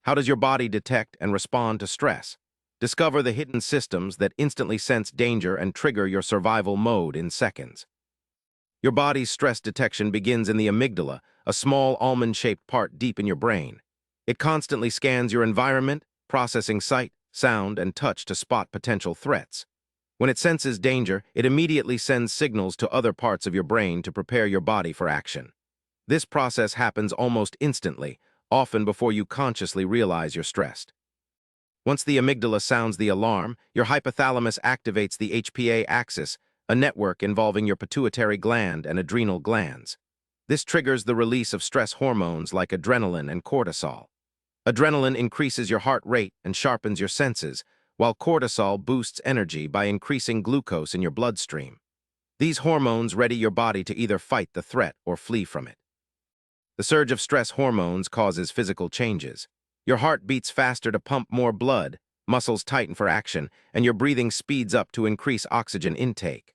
How does your body detect and respond to stress? Discover the hidden systems that instantly sense danger and trigger your survival mode in seconds. Your body's stress detection begins in the amygdala, a small almond-shaped part deep in your brain. It constantly scans your environment, processing sight, sound, and touch to spot potential threats. When it senses danger, it immediately sends signals to other parts of your brain to prepare your body for action. This process happens almost instantly, often before you consciously realize you're stressed. Once the amygdala sounds the alarm, your hypothalamus activates the HPA axis, a network involving your pituitary gland and adrenal glands. This triggers the release of stress hormones like adrenaline and cortisol. Adrenaline increases your heart rate and sharpens your senses, while cortisol boosts energy by increasing glucose in your bloodstream. These hormones ready your body to either fight the threat or flee from it. The surge of stress hormones causes physical changes. Your heart beats faster to pump more blood, muscles tighten for action, and your breathing speeds up to increase oxygen intake.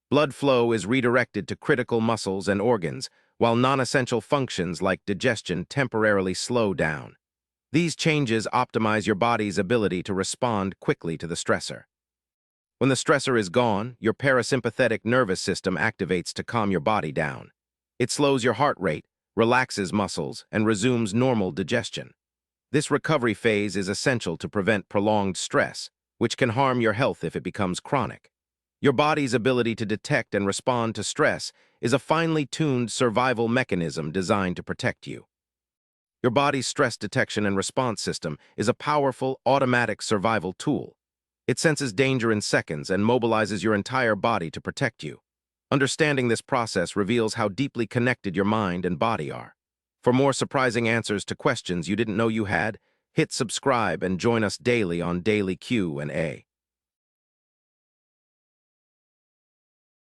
Blood flow is redirected to critical muscles and organs, while non-essential functions like digestion temporarily slow down. These changes optimize your body's ability to respond quickly to the stressor. When the stressor is gone, your parasympathetic nervous system activates to calm your body down. It slows your heart rate, relaxes muscles, and resumes normal digestion. This recovery phase is essential to prevent prolonged stress, which can harm your health if it becomes chronic. Your body's ability to detect and respond to stress is a finely tuned survival mechanism designed to protect you. Your body's stress detection and response system is a powerful, automatic survival tool. It senses danger in seconds and mobilizes your entire body to protect you. Understanding this process reveals how deeply connected your mind and body are. For more surprising answers to questions you didn't know you had, hit subscribe and join us daily on Daily Q&A.